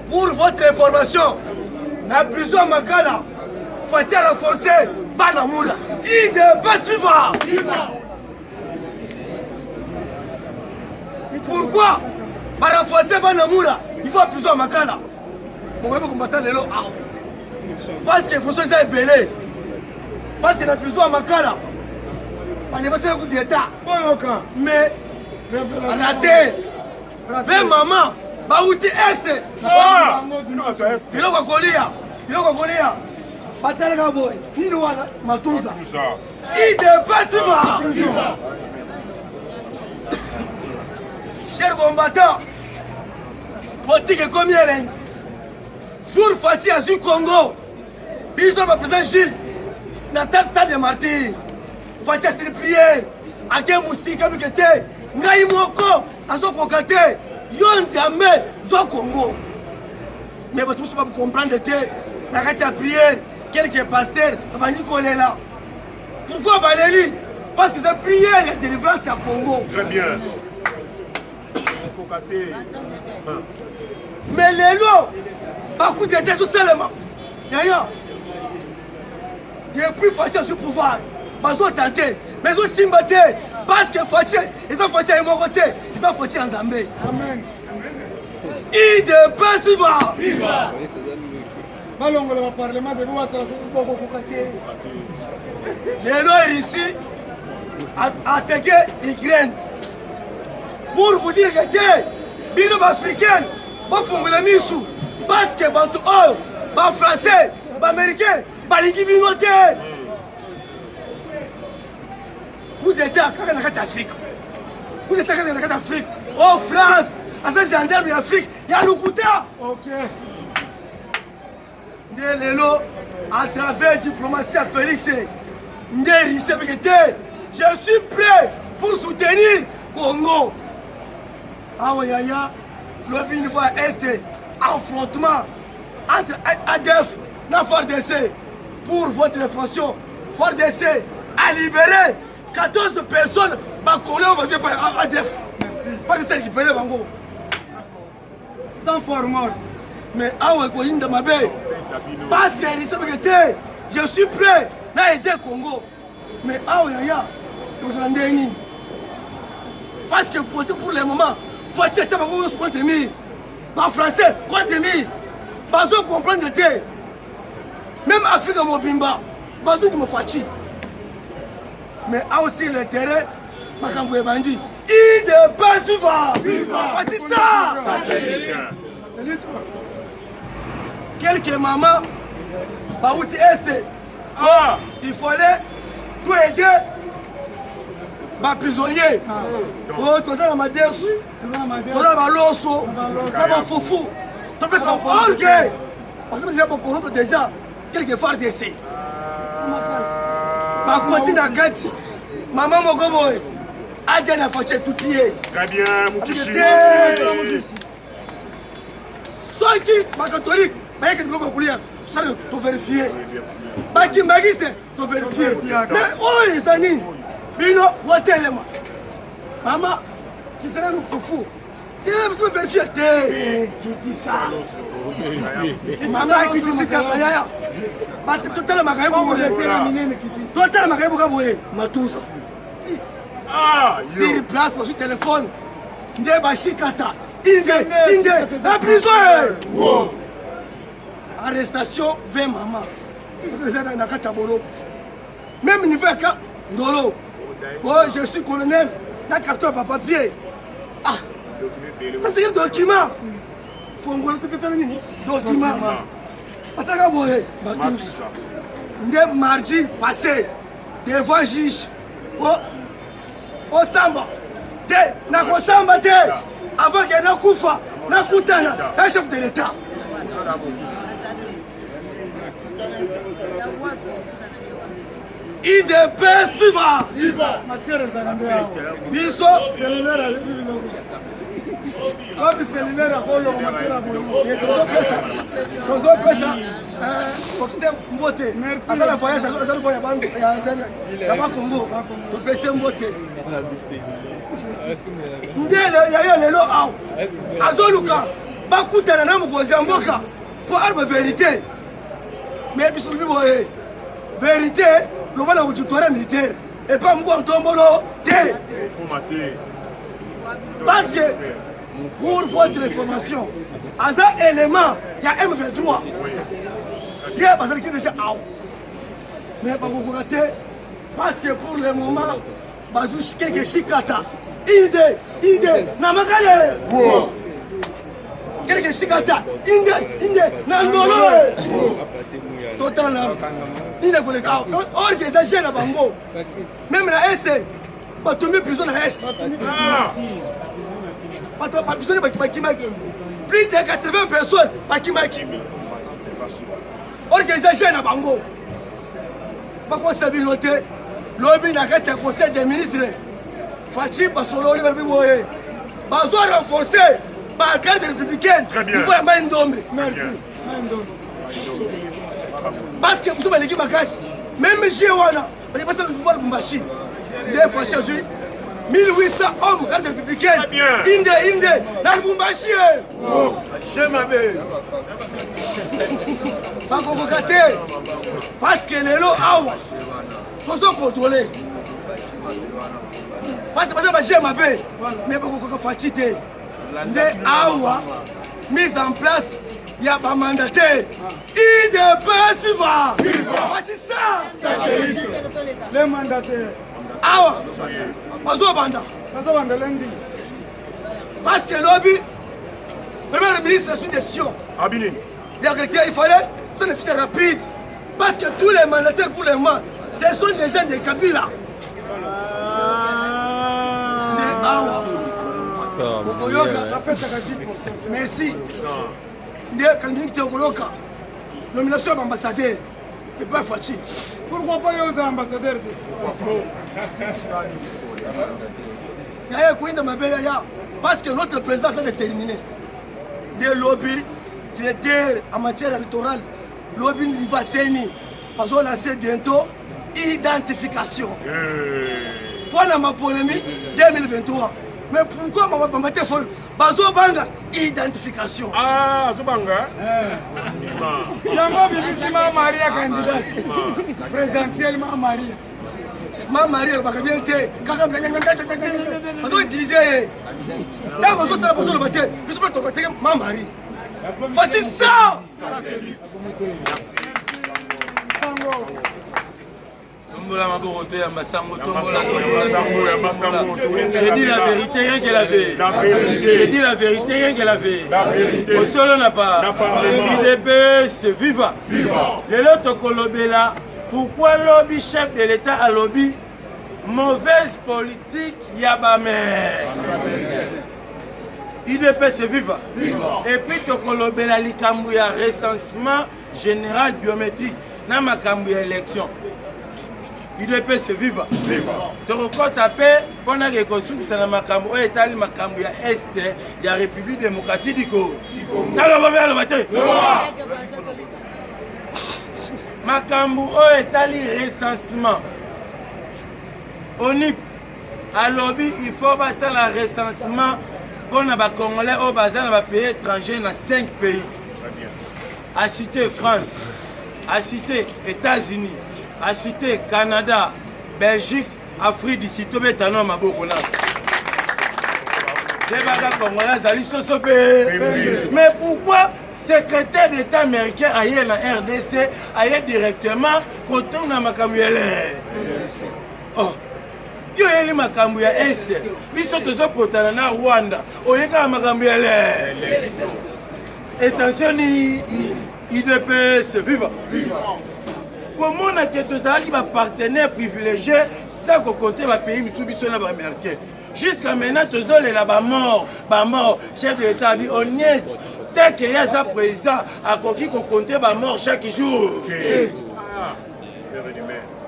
pour votre information, la prison Makala, faut-il renforcer Banamoura. IDPS viva! Pourquoi renforcer Banamoura? il faut appuyer à Makala. Mon gars, combattant les lots. Parce que François est belé. Parce qu'il a appuyer à Makala. On est passé un coup d'état. Mais, raté. Vers maman. Baouti Est. Biloko Kolia. Biloko Kolia. Batalga boy. Nino wana Matuza. Il dépasse va. Chers combattants, politique comme il jour Fati à Congo, ils ont président Gilles, Natal Stade de Martyr, Fati à s'il prière, à quel musique comme il était, Ngaï Moko, à son concate, Yon Djamé, Zo Congo. Mais vous ne pouvez pas comprendre que la carte à prière, quelques pasteurs, on dit qu'on est là. Pourquoi Valérie? Parce que cette prière de délivrance à Congo. Très bien. Mais les lots, beaucoup d'états tout seulement. Yaya. Depuis Fatia sur le pouvoir, ils ont tenté, mais ils ont simbaté. Parce que Fatia, ils ont Fatia à mon côté, ils ont Fatia en Zambie. Amen. Il dépasse, il va. Viva. Malongo le parlement de Boua, ça va beaucoup côté. Les lots ici, attaqué l'Ukraine. Pour vous dire que les gens africains vont faire le misou. Parce que les Français, les Américains, les Guinéens, coup d'État, quand on est en Afrique. Coup d'État, quand on est en Afrique. Oh, France, à ce gendarme d'Afrique, il y a le couteau. Ok. Les lots, à travers la diplomatie à Félix, je suis prêt pour soutenir Congo. Ah oui, le une fois est affrontement entre ADF et FARDC pour votre information. FARDC a libéré 14 personnes basées par ADF. Merci. FARDC a libéré Bango. Sans formal. Mais ah ouais, parce que je suis prêt à aider Congo. Mais ah ouais, parce que pour le moment, il faut être contre lui. En français, contre lui. Bazo comprendre que même Afrique Mobimba, Bazo me fatigue. Mais aussi le terrain, Makamboué Bandi. Il dépasse vivant. Fatigue ça. Quelques mamans, Baouti Est, il fallait tout aider. Les prisonniers, tu as la madère, tu as la loso, tu as la foufou, tu as la orgue. Parce que j'ai corrompre déjà quelques fois d'essai. Ma côté n'a qu'à dire, maman Mogoboy, Adja n'a pas tout lié. Très bien, Moukichi. Ceux qui, ma catholique, mais qui ne peuvent pas courir, ça doit vérifier. Baki Magiste, tu vérifier. Mais oh, les amis. Bino, Watelema. Maman, qui sera nous fou. Qui va vérifier? Qui dit ça? Maman, qui dit ça? Tout le magasin, tout le magasin, Matouza. Sur place, sur téléphone, Ndeba Shikata, Inde, la prison. Arrestation vers maman. Même niveau de Ndolo. Oh, je suis colonel, la carton à papier. Ah, ça c'est un document. Il faut envoyer tout le document. Parce que mardi passé, devant juge, au Samba, avant qu'il y ait un Koufa, un chef de l'État. Il dépasse vivant. Biso. Vérité, le voilà au tutoriel militaire et pas moi en tombolo. Parce que pour votre information. À un élément, il y a M23. Il y a des gens qui déjà out. Mais pas vous rater, parce que pour le moment, Bazouch quelque chikata. Inde, Namakale. Quelque chikata. Inde, Nandolo. Total là. Il est collègue. Or que des jeunes à Bango. Même la Est, pas tomber prison à Est. Pas prison à Bakimaki. Plus de 80 personnes à Bakimaki. Or que des jeunes à Bango. Pas quoi ça bien noté. L'objet n'a qu'à conseil des ministres. Fachi Basolo, il va bien. Bazo renforcé par la carte républicaine. Il faut la main d'homme. Merci. Parce que vous avez l'équipe à casse. Même si on a, on est passé le pouvoir de Bumbashi. Des fois, chez 1800 hommes, carte républicaine. Inde, dans le Bumbashi. Je m'appelle. Pas convocaté. Parce que les lots, tous sont contrôlés. Parce que j'ai ma paix. Mais beaucoup de fatigué. Des awa mise en place. Il y a pas mandataire. Il dépasse suivant. Ça. Les mandataires. Awa. Parce que lobby, le premier ministre a su décision. Il fallait que ça soit rapide. Parce que tous les mandataires pour le moment, ce sont des gens de Kabila. Des Awa. Merci. Nomination d'ambassadeur. Et pas Fachi. Pourquoi pas les ambassadeurs? Parce que notre président s'est déterminé. Des lobbies, directeurs en matière électorale, lobby Nivaseni, parce qu'on lance bientôt identification. Pour ma polémique 2023. Mais pourquoi ma téléphone? Bazo Banga, identification. Ah, Zobanga. Yama Bibisima Maria candidate. Présidentiellement Maria. Ma Maria, va bien te. On doit utiliser. Dans vos autres, ça va le battre. Puis je peux te battre, ma Marie. Faites ça! J'ai dit la vérité, rien qu'elle avait. J'ai dit la vérité, rien qu'elle avait. Au sol, on n'a pas. IDP, c'est viva. Le lot Kolobela, pourquoi lobby chef de l'État a lobby? Mauvaise politique, Yabame. IDP, c'est viva. Et puis, Kolobela, l'Ikambouya, recensement général biométrique, dans ma Kambouya élection. IDP c'est viva. Tu recordes ta paix pendant que construit ça dans Makambo et Italie Makambo ya Est ya République démocratique du Congo. Alors on va le matin. Makambo et Italie recensement. ONIP à lobby il faut passer le recensement pour les Congolais au bazar dans les pays étrangers dans 5 pays. À cité France, à cité États-Unis. À cité Canada, Belgique, Afrique du Sud, Bétano, Mabokona. Mais pourquoi secrétaire d'État américain aille la RDC, aille directement quand on a Makamuyele? Oh, il y a Makamuyele Est, ils sont tous au Rwanda, au Yéka Makamuyele. Attention, IDP se viva. Comment on a que partenaire privilégié, c'est ça qu'on compte les pays américains. Jusqu'à maintenant, tous les là-bas morts, chef de l'État, on y est. Dès qu'il y a un président, à qui qu'on compte les morts chaque jour.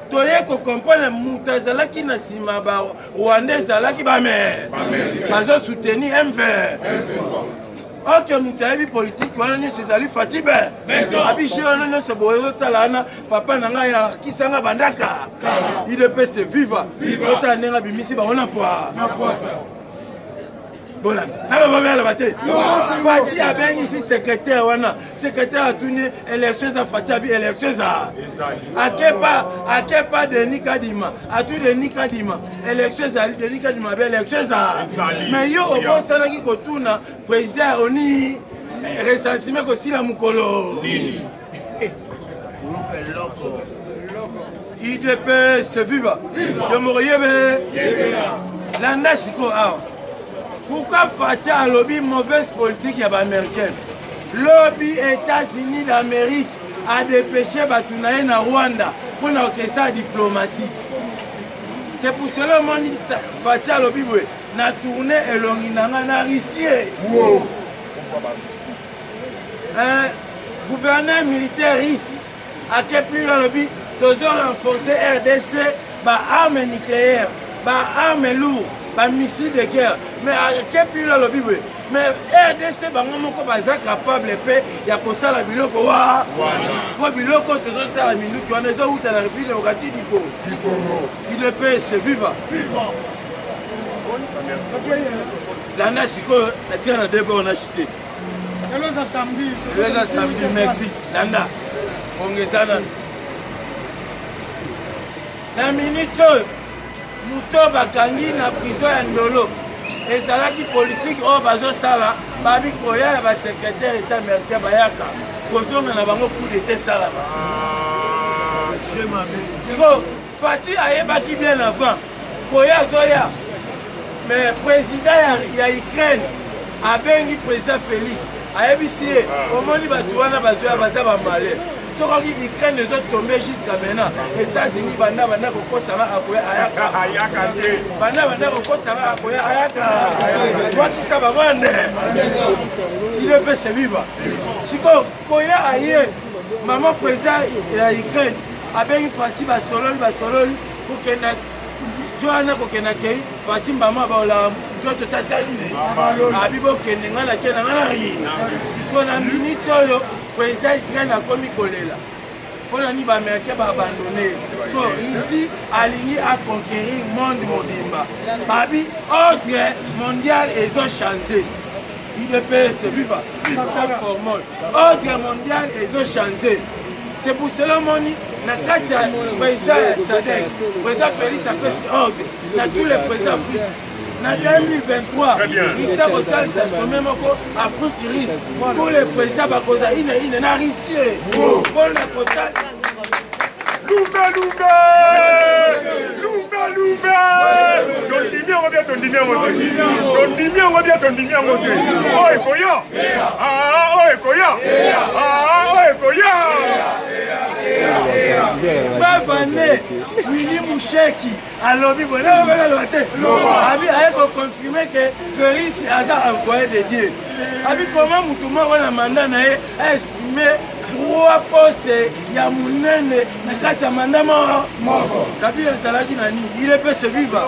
Tu as compris les moutazala qui n'a pas de Rwandais, qui va soutenir M20. Ok, nous avons politique, on a ces Fatibé. Abiché, on a ce boyo salana, papa n'a qui s'en a bandaka. Il est passé viva. On a bimisi, on a pas. Voilà. Fati a bien ici secrétaire wana. Secrétaire a tourné élection à Fati a bien élection à. A Kepa de Nikadima. A tout de Nikadima. Élection à de Nikadima bien élection à. Mais yo au bon sana qui tourne président oni recensement aussi la mukolo. IDPS viva. Je me réveille. La Nasiko a. Pourquoi Fati a lobby mauvaise politique ya américaine? Lobby États-Unis d'Amérique a dépêché Batunaye na Rwanda pour que ça diplomatie. C'est pour cela que Fati a lobby na tournée et l'onginanga na Russie. Wow. Gouverneur militaire russe a plus le lobby toujours renforcer RDC par armes nucléaires, par armes lourdes. Pas missile de guerre, mais à quel plus le lobby, mais RDC, est capable de paix, il y a pour ça la biloko. Pour biloko, tu as ça la minute, tu as des autres dans la République démocratique du Congo. IDPS, c'est vivant. La Nasiko, la tire à deux bords, on a acheté. Le samedi, merci. Nanda, la minute. Muto bakangi na prison ya Ndolo ezalaki politique oyo bazosala babi koya ya basekrétaire état américain bayaka kozonga na bango coup d'état esalama siko Fati ayebaki bien avant koya azoya mais président ya Ukraine abengi président Félix ayebisi ye omoni bato wana bazoya baza bamale soki Ukraine ezotombe jusqu'à maintenant États-Unis banda kokosanga akoya ayaka banda kokosanga akoya ayaka wakisa bamande IDPS viva siko koya aye maman président ya Ukraine abengi Fati basololi kokenda joana kokenda kei Fati mama baola joto tasali abi bokende ngana kena ngana ri siko na minute oyo président Ukraine a commis kolela. On a dit américain va abandonner. So ici, aligné à conquérir le monde mobimba. Babi, ordre mondial ils ont changé. IDPS viva, ça formule. Ordre mondial ils ont changé. C'est pour cela mon na kati ya président Sadek, président Félix a fait ordre dans tous les présidents africains. En 2023, il s'est reçu sa sommet Afrique risque. Pour les présidents, il n'a risqué. Pour la totale. Lumba! Ton dîner, Oh, Ekoya! Oh, Ekoya! Bavané, Willy Moucheki, alors il a confirmé que Félix a envoyé des dieux. Comment Moutouma a un mandat estimé 3 postes ya munene na kati ya mandat moko. Kabila ezalaki na nini? IDPS viva.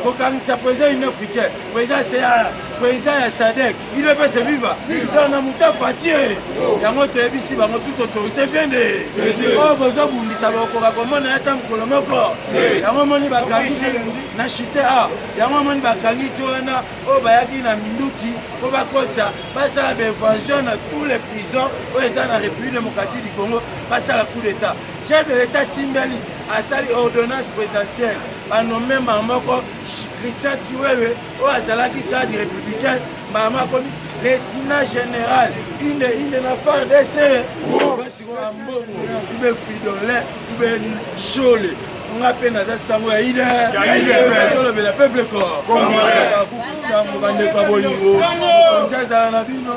Kokangisa président union africaine, président ya Sadek, IDPS viva. Donc na muta Fati yango toyebisi bango toute autorité viende. Oh bozobundisa bakoka komona ata mokolo moko. Yango moni bakangi na chite a. Yango moni bakangi tona oyo bayaki na minduki po bakota basala bévention na tous les prisons oyo eza na République démocratique du Congo basala coup d'état. Chef de l'état Timbeli a sali ordonnance présidentielle banommé mamoko Christian Tiwewe oyo azalaki cadre républicain mamako lieutenant général inde na FARDC basiko ya mbongo ibe Fridolin ibe Chole nga pe naza sango ya ide solobela peuple corps kukusango bandeko ya bolingo konzi azala na bino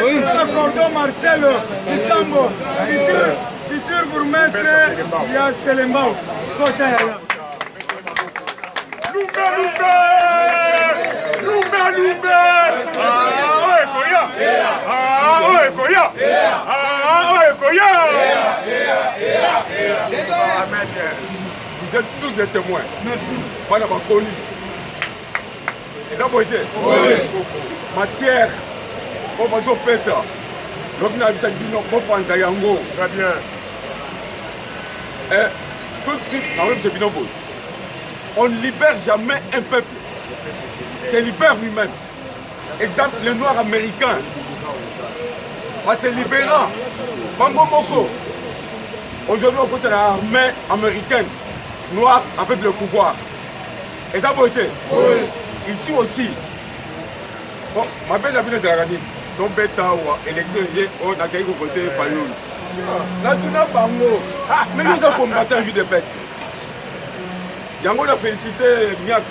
Moïse Cordon Marcel Kisambo futur bourgmestre ya Selembao kota ya Lumba! Vous êtes tous des témoins. Merci. Voilà ma connu. Ils ont voté. Matière. On va faire ça. Donc, nous avons dit non, on va yango. Très bien. tout de suite, on ne libère jamais un peuple. C'est libère lui-même. Exemple, le noir américain. C'est libérant. Bango Moko. Aujourd'hui, on côté de l'armée américaine, noire avec le pouvoir. Et ça a été. Ici aussi. Bon, ma belle amie de la donc bêta ou élection, on a gagné côté Payoul. Là, tu n'as pas mot. Mais nous avons combattu un jeu de peste. Yango a félicité Niak.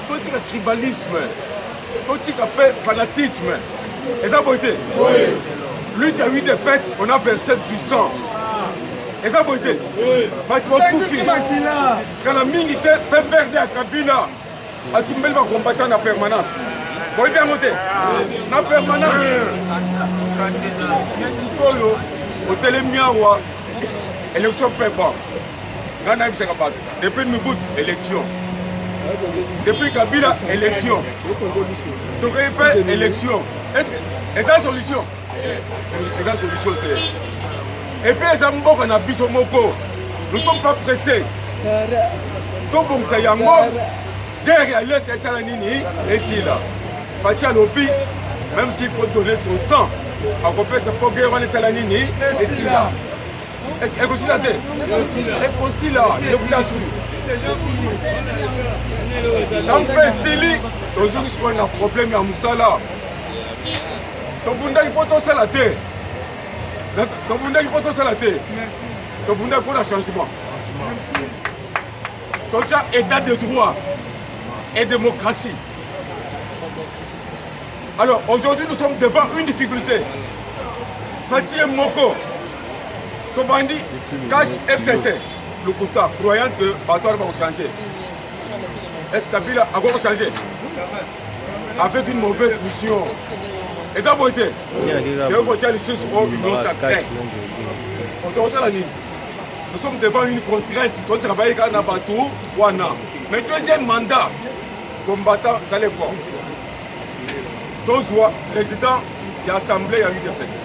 Tout le tribalisme, tout le fanatisme. Et ça a été. Lui qui a eu des pestes, on a versé du sang. Et ça a été. Quand la mine était fait perdre à Kabila, à tout le monde va combattre en permanence. Vous voyez bien noter. En permanence. Au télémiawa, élection prépa. Depuis Moubout, élection. Depuis Kabila, élection. Donc il fait élection. Est-ce que c'est la solution? C'est la solution. Et puis les Ambo qu'on a vu sur Moko, nous ne sommes pas pressés. Donc on sait Yango, derrière c'est ça la nini, et si là. Fatia Lopi, même s'il faut donner son sang, à côté de ce programme, c'est la nini, et si là. Est-ce qu'elle est aussi là? Elle est aussi là, je vous l'assure. Dans le pays, aujourd'hui, je crois qu'il y a un problème à Moussala. Donc, vous n'avez pas tout ça la terre. Donc, vous n'avez pas tout ça la terre. Donc, vous n'avez pas de changement. Donc, il y a état de droit et démocratie. Alors, aujourd'hui, nous sommes devant une difficulté. Fatih Moko, Tobandi, cache FCC, le Kouta, croyant que le bateau va changer. Est-ce que Kabila a encore changé? Avec une mauvaise mission. Et ça va être. Nous sommes devant une contrainte. On travaille dans le bateau. Mais deuxième mandat, combattant, ça les fort. Donc, président de l'Assemblée a eu des fesses.